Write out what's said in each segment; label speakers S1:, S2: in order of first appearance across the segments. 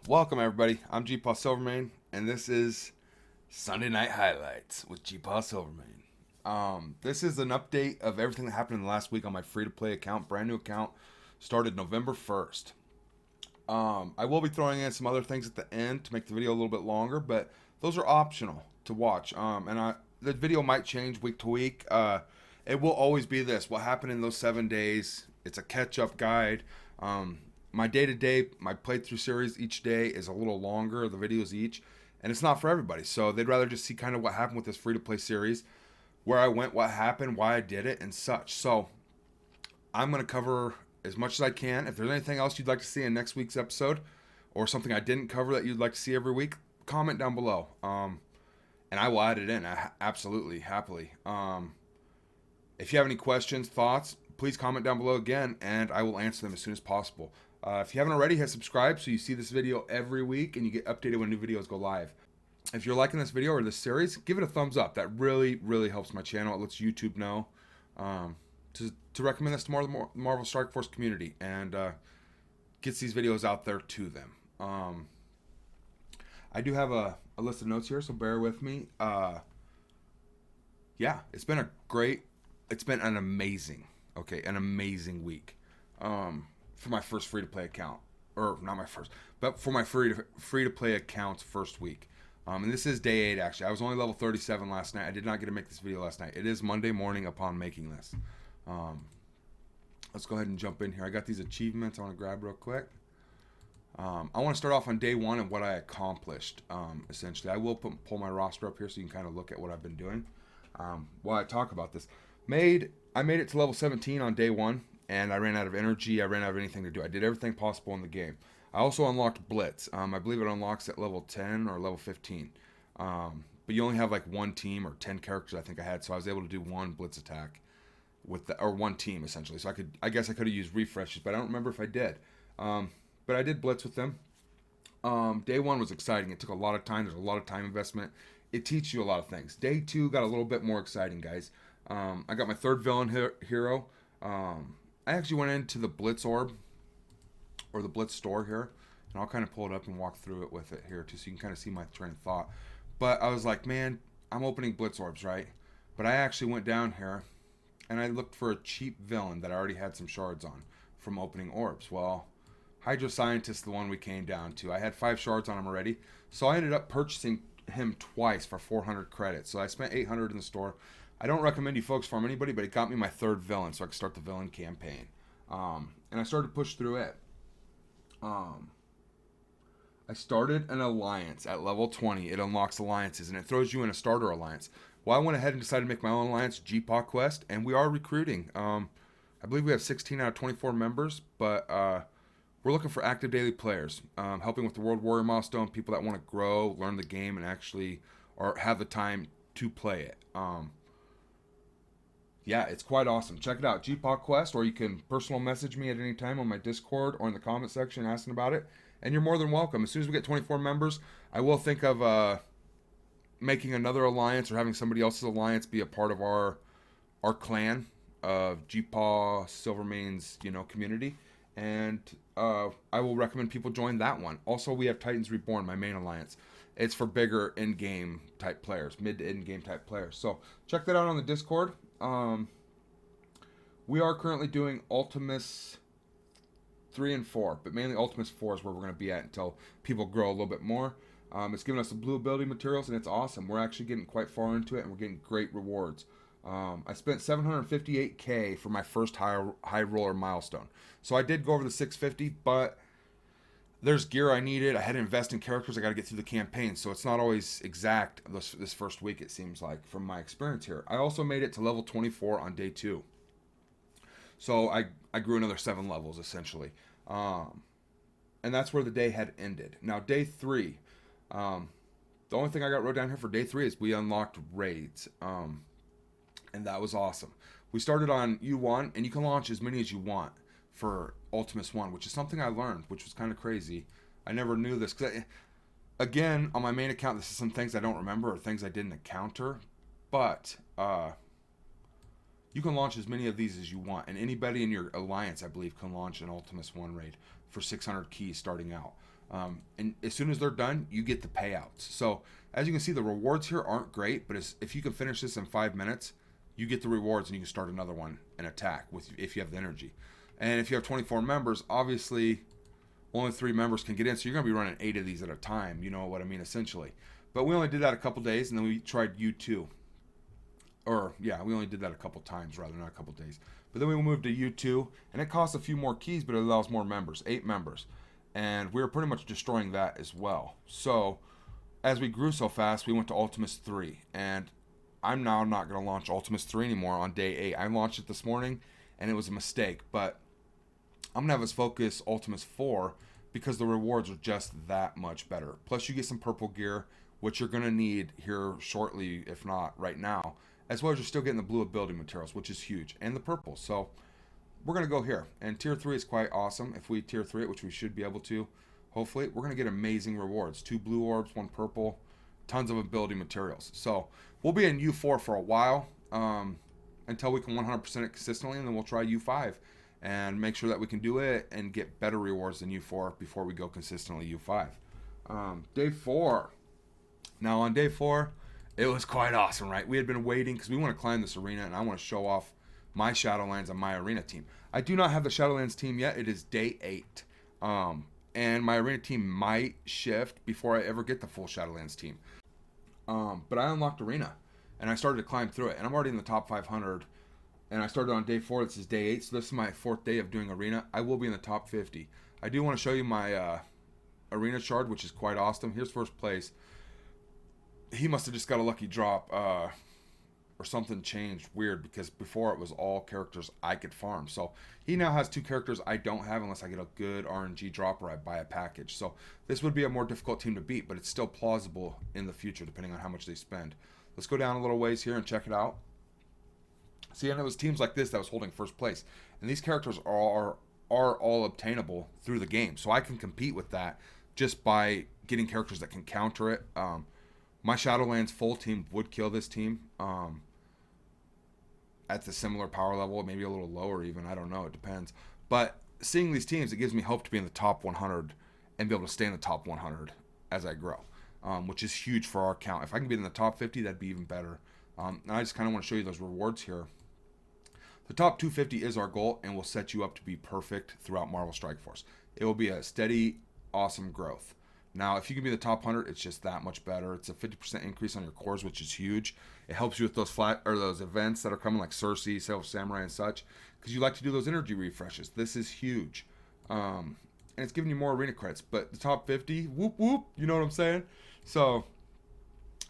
S1: Welcome everybody, I'm GpaSilverMane, and this is Sunday Night Highlights with GpaSilverMane. This is an update of everything that happened in the last week on my free-to-play account. Brand new account, started November 1st. I will be throwing in some other things at the end to make the video a little bit longer, but those are optional to watch. The video might change week to week. It will always be this: what happened in those 7 days. It's a catch-up guide. My day-to-day, my playthrough series each day is a little longer, the videos each, and it's not for everybody. So they'd rather just see kind of what happened with this free-to-play series, where I went, what happened, why I did it, and such. So I'm going to cover as much as I can. If there's anything else you'd like to see in next week's episode, or something I didn't cover that you'd like to see every week, comment down below. And I will add it in, absolutely, happily. If you have any questions, thoughts, please comment down below again, and I will answer them as soon as possible. If you haven't already, hit subscribe so you see this video every week and you get updated when new videos go live. If you're liking this video or this series, give it a thumbs up. That really, really helps my channel. It lets YouTube know to recommend this to more of the Marvel Strike Force community and gets these videos out there to them. I do have a list of notes here, so bear with me. Yeah, it's been an amazing week. For my first free-to-play account, or not my first, but for my free-to-play account's first week. And this is day 8, actually. I was only level 37 last night. I did not get to make this video last night. It is Monday morning upon making this. Let's go ahead and jump in here. I got these achievements I want to grab real quick. I want to start off on day 1 and what I accomplished, essentially. I will pull my roster up here so you can kind of look at what I've been doing while I talk about this. I made it to level 17 on day 1. And I ran out of energy. I ran out of anything to do. I did everything possible in the game. I also unlocked Blitz. I believe it unlocks at level 10 or level 15. But you only have like one team or 10 characters I think I had, so I was able to do one Blitz attack or one team essentially. So I guess I could have used refreshes, but I don't remember if I did. But I did Blitz with them. Day 1 was exciting. It took a lot of time. There's a lot of time investment. It teaches you a lot of things. Day 2 got a little bit more exciting, guys. I got my third villain hero. I actually went into the Blitz Orb, or the Blitz store here, and I'll kind of pull it up and walk through it with it here too, so you can kind of see my train of thought. But I was like, man, I'm opening Blitz Orbs, right? But I actually went down here, and I looked for a cheap villain that I already had some shards on from opening orbs. Well, Hydro Scientist, the one we came down to, I had 5 shards on him already, so I ended up purchasing him twice for 400 credits. So I spent 800 in the store. I don't recommend you folks farm anybody, but it got me my third villain, so I could start the villain campaign. And I started to push through it. I started an alliance at level 20. It unlocks alliances, and it throws you in a starter alliance. Well, I went ahead and decided to make my own alliance, GPA Quest, and we are recruiting. I believe we have 16 out of 24 members, but we're looking for active daily players, helping with the World Warrior milestone, people that want to grow, learn the game, and actually or have the time to play it. Yeah, it's quite awesome. Check it out, GPA Quest, or you can personal message me at any time on my Discord or in the comment section asking about it. And you're more than welcome. As soon as we get 24 members, I will think of making another alliance or having somebody else's alliance be a part of our clan of GpaSilverMane's community. And I will recommend people join that one. Also, we have Titans Reborn, my main alliance. It's for bigger in-game type players, mid to in-game type players. So check that out on the Discord. We are currently doing Ultimus 3 and 4, but mainly Ultimus 4 is where we're going to be at until people grow a little bit more. It's giving us the blue ability materials, and it's awesome. We're actually getting quite far into it, and we're getting great rewards. I spent 758K for my first high roller milestone. So I did go over the 650, but there's gear I needed. I had to invest in characters. I got to get through the campaign, so it's not always exact this first week, it seems like, from my experience here. I also made it to level 24 on day 2. So I grew another 7 levels, essentially. And that's where the day had ended. Now, day 3, the only thing I got wrote down here for day 3 is we unlocked raids. And that was awesome. We started on U1, and you can launch as many as you want for Ultimus 1, which is something I learned, which was kind of crazy. I never knew this. Because again, on my main account, this is some things I don't remember or things I didn't encounter. But you can launch as many of these as you want. And anybody in your alliance, I believe, can launch an Ultimus 1 raid for 600 keys starting out. And as soon as they're done, you get the payouts. So as you can see, the rewards here aren't great, but if you can finish this in 5 minutes, you get the rewards and you can start another one and attack if you have the energy. And if you have 24 members, obviously only 3 members can get in, so you're going to be running 8 of these at a time. You know what I mean, essentially. But we only did that a couple days, and then we tried U2. Or, yeah, we only did that a couple times, rather, not a couple days. But then we moved to U2, and it costs a few more keys, but it allows more members, 8 members. And we were pretty much destroying that as well. So, as we grew so fast, we went to Ultimus 3. And I'm now not going to launch Ultimus 3 anymore on day 8. I launched it this morning, and it was a mistake. But I'm going to have us focus Ultimus 4 because the rewards are just that much better. Plus, you get some purple gear, which you're going to need here shortly, if not right now. As well as you're still getting the blue ability materials, which is huge, and the purple. So we're going to go here. And tier 3 is quite awesome. If we tier 3 it, which we should be able to, hopefully, we're going to get amazing rewards. 2 blue orbs, 1 purple, tons of ability materials. So we'll be in U4 for a while until we can 100% it consistently, and then we'll try U5 and make sure that we can do it and get better rewards than U4 before we go consistently U5. Day 4. Now on day 4, it was quite awesome, right? We had been waiting because we want to climb this arena, and I want to show off my Shadowlands and my arena team. I do not have the Shadowlands team yet. It is day 8. And my arena team might shift before I ever get the full Shadowlands team. But I unlocked arena, and I started to climb through it. And I'm already in the top 500. And I started on day 4. This is day 8. So this is my 4th day of doing arena. I will be in the top 50. I do want to show you my arena shard, which is quite awesome. Here's first place. He must have just got a lucky drop, or something changed weird, because before it was all characters I could farm. So he now has 2 characters I don't have unless I get a good RNG drop or I buy a package. So this would be a more difficult team to beat, but it's still plausible in the future depending on how much they spend. Let's go down a little ways here and check it out. See, and it was teams like this that was holding first place. And these characters are all obtainable through the game. So I can compete with that just by getting characters that can counter it. My Shadowlands full team would kill this team at the similar power level, maybe a little lower even. I don't know. It depends. But seeing these teams, it gives me hope to be in the top 100 and be able to stay in the top 100 as I grow, which is huge for our count. If I can be in the top 50, that'd be even better. And I just kind of want to show you those rewards here. The top 250 is our goal, and will set you up to be perfect throughout Marvel Strike Force. It will be a steady, awesome growth. Now, if you can be the top 100, it's just that much better. It's a 50% increase on your cores, which is huge. It helps you with those events that are coming, like Cersei, Self Samurai, and such, because you like to do those energy refreshes. This is huge, and it's giving you more arena credits. But the top 50, whoop whoop, you know what I'm saying? So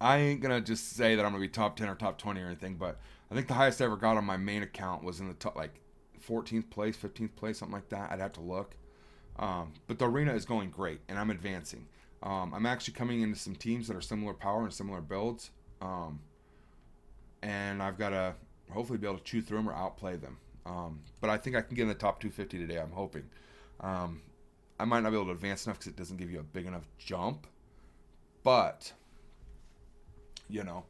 S1: I ain't gonna just say that I'm gonna be top 10 or top 20 or anything, but I think the highest I ever got on my main account was in the top, like 14th place, 15th place, something like that. I'd have to look. But the arena is going great, and I'm advancing. I'm actually coming into some teams that are similar power and similar builds. And I've got to hopefully be able to chew through them or outplay them. But I think I can get in the top 250 today, I'm hoping. I might not be able to advance enough because it doesn't give you a big enough jump. But, you know,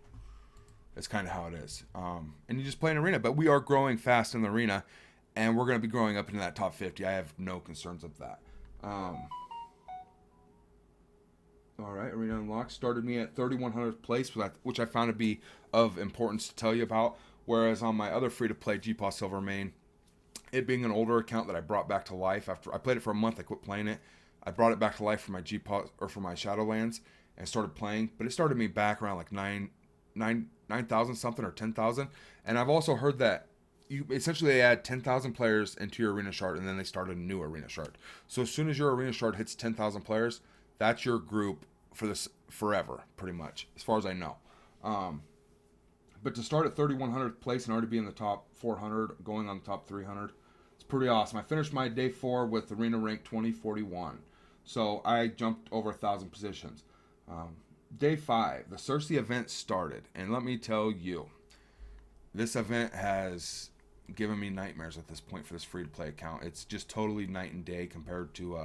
S1: it's kind of how it is. And you just play an arena. But we are growing fast in the arena. And we're going to be growing up into that top 50. I have no concerns of that. All right, Arena Unlocked started me at 3,100th place, which I found to be of importance to tell you about. Whereas on my other free-to-play GpaSilverMane, it being an older account that I brought back to life after I played it for a month, I quit playing it. I brought it back to life for my for my Shadowlands and started playing. But it started me back around like 9,000 something or 10,000. And I've also heard that they add 10,000 players into your arena shard, and then they start a new arena shard. So as soon as your arena shard hits 10,000 players, that's your group for this forever, pretty much, as far as I know. But to start at 3,100th place and already be in the top 400, going on the top 300, it's pretty awesome. I finished my day 4 with arena rank 2041, so I jumped over 1,000 positions. Day 5, the Cersei event started, and let me tell you, this event has given me nightmares at this point for this free-to-play account. It's just totally night and day compared to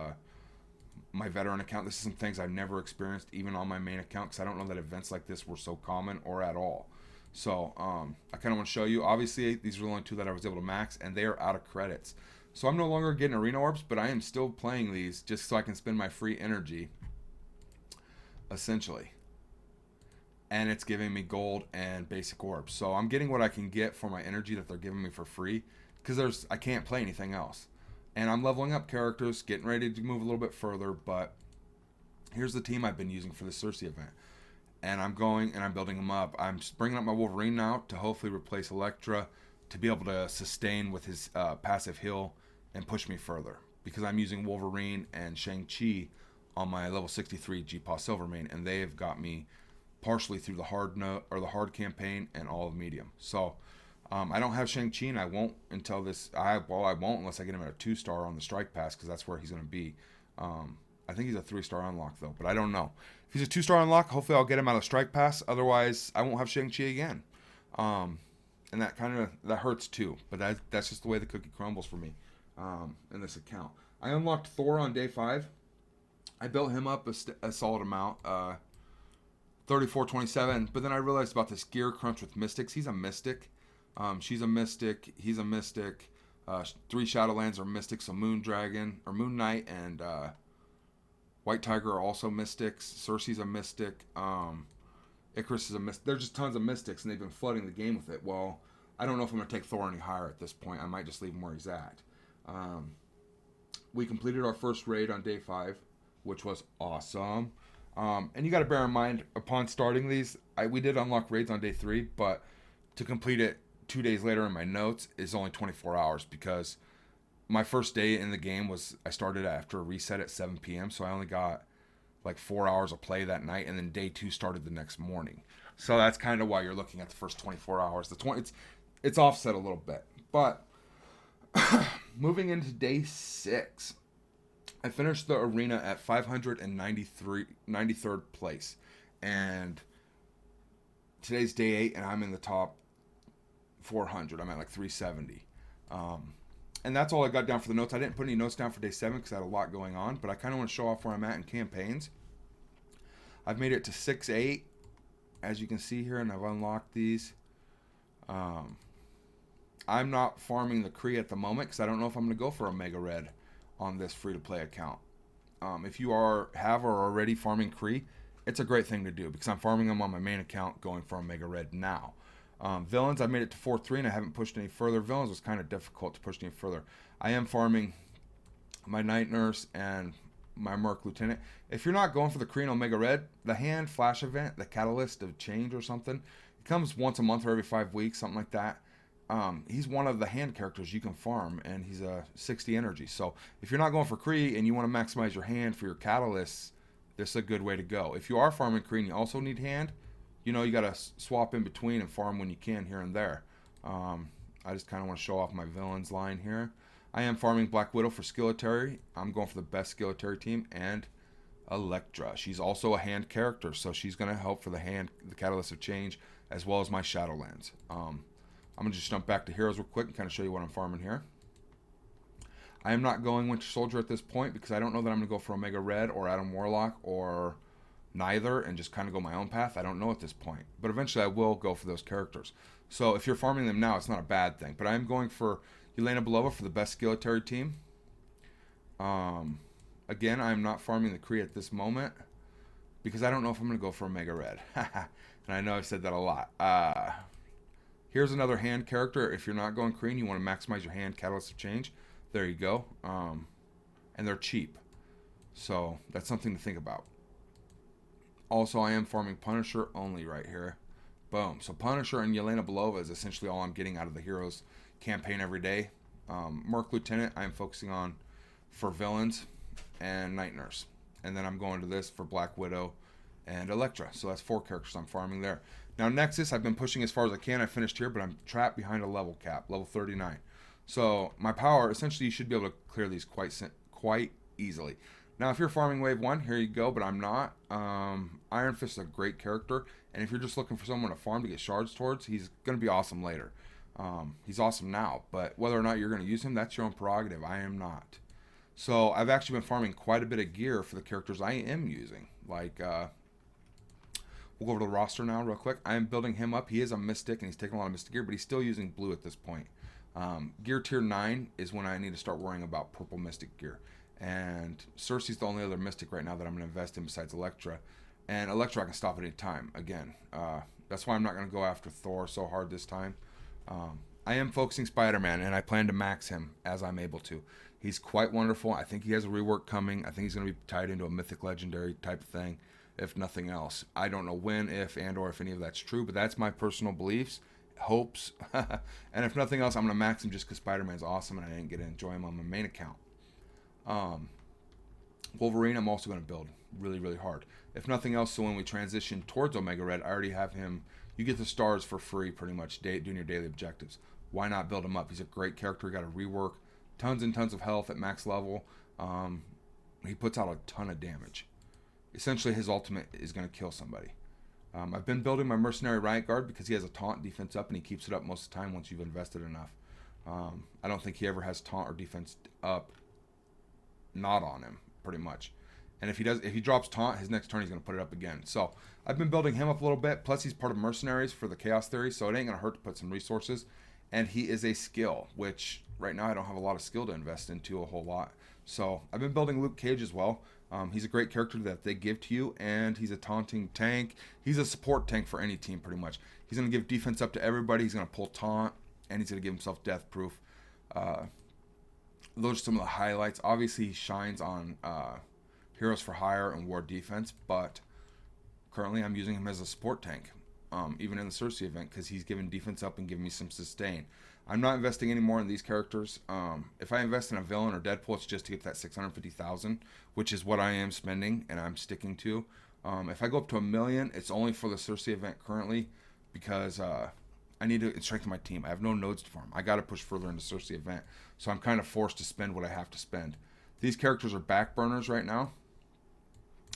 S1: my veteran account. This is some things I've never experienced even on my main account, because I don't know that events like this were so common or at all. So I kind of want to show you. Obviously, these are the only 2 that I was able to max, and they are out of credits. So I'm no longer getting arena orbs, but I am still playing these just so I can spend my free energy, essentially. And it's giving me gold and basic orbs. So I'm getting what I can get for my energy that they're giving me for free, because I can't play anything else. And I'm leveling up characters, getting ready to move a little bit further, but here's the team I've been using for the Cersei event. And I'm going and I'm building them up. I'm bringing up my Wolverine now to hopefully replace Elektra, to be able to sustain with his passive heal and push me further, because I'm using Wolverine and Shang-Chi on my level 63 GpaSilverMane, and they have got me partially through the hard campaign and all of medium. So I don't have Shang-Chi, and I won't until this. I won't unless I get him at a 2-star on the Strike Pass, because that's where he's going to be. I think he's a 3-star unlock though, but I don't know. If he's a 2-star unlock, hopefully I'll get him out of Strike Pass. Otherwise, I won't have Shang-Chi again. And that hurts too. But that's just the way the cookie crumbles for me in this account. I unlocked Thor on day 5. I built him up a solid amount, 3427. But then I realized about this gear crunch with mystics. He's a mystic. She's a mystic. He's a mystic. 3 Shadowlands are mystics. So Moon Dragon or Moon Knight and White Tiger are also mystics. Cersei's a mystic. Icarus is a mystic. There's just tons of mystics, and they've been flooding the game with it. Well, I don't know if I'm going to take Thor any higher at this point. I might just leave him where he's at. We completed our first raid on day 5, which was awesome. And you got to bear in mind, upon starting these, we did unlock raids on day 3, but to complete it 2 days later in my notes is only 24 hours, because my first day in the game I started after a reset at 7 p.m., so I only got like 4 hours of play that night, and then day 2 started the next morning. So that's kind of why you're looking at the first 24 hours. It's offset a little bit. But moving into day 6, I finished the arena at 93rd place. And today's day 8, and I'm in the top 400. I'm at like 370. And that's all I got down for the notes. I didn't put any notes down for day 7 because I had a lot going on, but I kind of want to show off where I'm at in campaigns. I've made it to 6-8, as you can see here, and I've unlocked these. I'm not farming the Kree at the moment because I don't know if I'm going to go for a Mega Red on this free-to-play account. If you have or are already farming Kree, it's a great thing to do, because I'm farming them on my main account, going for a Mega Red now. Villains, I made it to 4-3, and I haven't pushed any further. Villains was kind of difficult to push any further. I am farming my Night Nurse and my Merc Lieutenant. If you're not going for the Kree and Omega Red, the hand flash event, the Catalyst of Change or something, it comes once a month or every 5 weeks, something like that. He's one of the hand characters you can farm, and he's a 60 energy. So if you're not going for Kree and you want to maximize your hand for your Catalysts, this is a good way to go. If you are farming Kree and you also need hand, you got to swap in between and farm when you can here and there. I just kind of want to show off my villains line here. I am farming Black Widow for Skilletary. I'm going for the best Skilletary team, and Elektra. She's also a hand character, so she's going to help for the Catalyst of Change, as well as my Shadowlands. I'm going to just jump back to Heroes real quick and kind of show you what I'm farming here. I am not going Winter Soldier at this point because I don't know that I'm going to go for Omega Red or Adam Warlock or neither and just kind of go my own path. I don't know at this point. But eventually I will go for those characters. So if you're farming them now, it's not a bad thing. But I am going for Yelena Belova for the best Skilletary team. Again, I am not farming the Kree at this moment because I don't know if I'm going to go for Omega Red. And I know I've said that a lot. Here's another hand character. If you're not going Kree and you want to maximize your hand Catalyst of Change, there you go. And they're cheap. So that's something to think about. Also, I am farming Punisher only right here. Boom. So Punisher and Yelena Belova is essentially all I'm getting out of the Heroes campaign every day. Merc Lieutenant, I am focusing on for villains and Night Nurse. And then I'm going to this for Black Widow and Elektra. So that's 4 characters I'm farming there. Now Nexus, I've been pushing as far as I can. I finished here, but I'm trapped behind a level cap, level 39. So my power, essentially you should be able to clear these quite easily. Now if you're farming wave 1, here you go, but I'm not. Iron Fist is a great character, and if you're just looking for someone to farm to get shards towards, he's going to be awesome later. He's awesome now, but whether or not you're going to use him, that's your own prerogative. I am not. So I've actually been farming quite a bit of gear for the characters I am using. Like, we'll go over to the roster now real quick. I am building him up. He is a Mystic, and he's taking a lot of Mystic gear, but he's still using blue at this point. Gear tier 9 is when I need to start worrying about purple mystic gear. And Cersei's the only other mystic right now that I'm going to invest in besides Electra. And Electra I can stop at any time. Again, that's why I'm not going to go after Thor so hard this time. I am focusing Spider-Man, and I plan to max him as I'm able to. He's quite wonderful. I think he has a rework coming. I think he's going to be tied into a mythic legendary type of thing, if nothing else. I don't know when, if, and or if any of that's true, but that's my personal beliefs, hopes. And if nothing else, I'm going to max him just because Spider-Man's awesome and I didn't get to enjoy him on my main account. Wolverine, I'm also going to build really, really hard. If nothing else, so when we transition towards Omega Red, I already have him. You get the stars for free pretty much doing your daily objectives. Why not build him up? He's a great character. He got a rework. Tons and tons of health at max level. He puts out a ton of damage. Essentially, his ultimate is going to kill somebody. I've been building my Mercenary Riot Guard because he has a taunt defense up, and he keeps it up most of the time once you've invested enough. I don't think he ever has taunt or defense up not on him, pretty much. And if he drops taunt, his next turn he's going to put it up again. So I've been building him up a little bit. Plus he's part of Mercenaries for the Chaos Theory, so it ain't going to hurt to put some resources. And he is a skill, which right now I don't have a lot of skill to invest into a whole lot. So I've been building Luke Cage as well. He's a great character that they give to you, and he's a taunting tank. He's a support tank for any team, pretty much. He's going to give defense up to everybody. He's going to pull taunt, and he's going to give himself death proof. Those are some of the highlights. Obviously, he shines on Heroes for Hire and War Defense, but currently I'm using him as a support tank, even in the Cersei event, because he's giving defense up and giving me some sustain. I'm not investing any more in these characters. If I invest in a villain or Deadpool, it's just to get that 650,000, which is what I am spending and I'm sticking to. If I go up to 1 million, it's only for the Cersei event currently, because I need to strengthen my team. I have no nodes to farm. I got to push further into Cersei event, so I'm kind of forced to spend what I have to spend. These characters are back burners right now,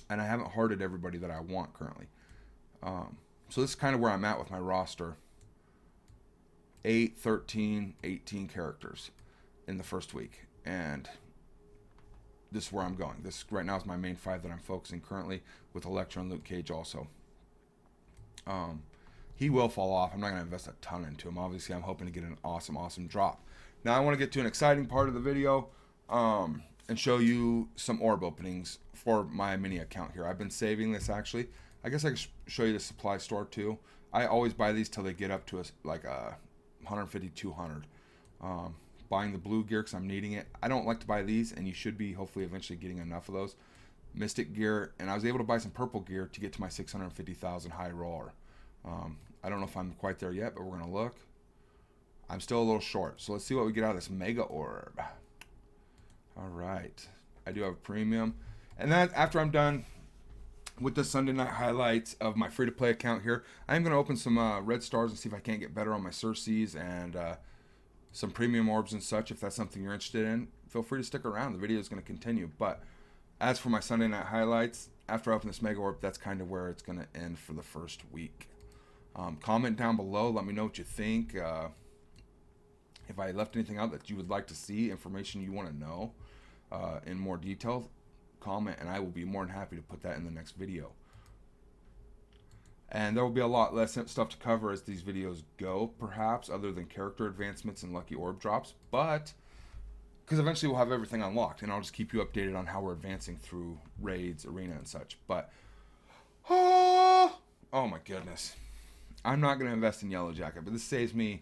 S1: and I haven't hearted everybody that I want currently. So this is kind of where I'm at with my roster. 8, 13, 18 characters in the first week, and this is where I'm going. This right now is my main 5 that I'm focusing currently, with Elektra and Luke Cage also. He will fall off. I'm not going to invest a ton into him. Obviously, I'm hoping to get an awesome drop. Now I want to get to an exciting part of the video, and show you some orb openings for my mini account here. I've been saving this, actually. I guess I could show you the supply store too. I always buy these till they get up to like a 150, 200. Buying the blue gear because I'm needing it. I don't like to buy these, and you should be hopefully eventually getting enough of those. Mystic gear, and I was able to buy some purple gear to get to my 650,000 high roller. I don't know if I'm quite there yet, but we're going to look. I'm still a little short, so let's see what we get out of this mega orb. Alright, I do have a premium, and that after I'm done with the Sunday night highlights of my free-to-play account here, I'm going to open some red stars and see if I can't get better on my Cerseis and some premium orbs and such. If that's something you're interested in, feel free to stick around. The video is going to continue, but as for my Sunday night highlights, after I open this mega orb, that's kind of where it's going to end for the first week. Comment down below, let me know what you think. If I left anything out that you would like to see, information you want to know in more detail, comment, and I will be more than happy to put that in the next video. And there will be a lot less stuff to cover as these videos go, perhaps, other than character advancements and lucky orb drops, but because eventually we'll have everything unlocked, and I'll just keep you updated on how we're advancing through raids, arena, and such. But oh my goodness, I'm not going to invest in Yellow Jacket, but this saves me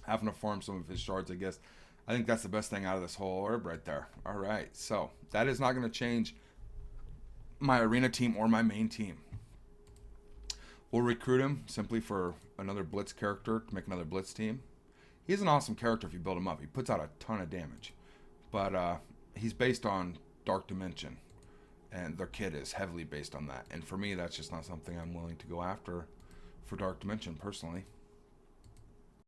S1: having to farm some of his shards, I guess. I think that's the best thing out of this whole orb right there. All right, so that is not going to change my arena team or my main team. We'll recruit him simply for another Blitz character to make another Blitz team. He's an awesome character if you build him up. He puts out a ton of damage, but he's based on Dark Dimension, and their kit is heavily based on that. And for me, that's just not something I'm willing to go after for Dark Dimension personally.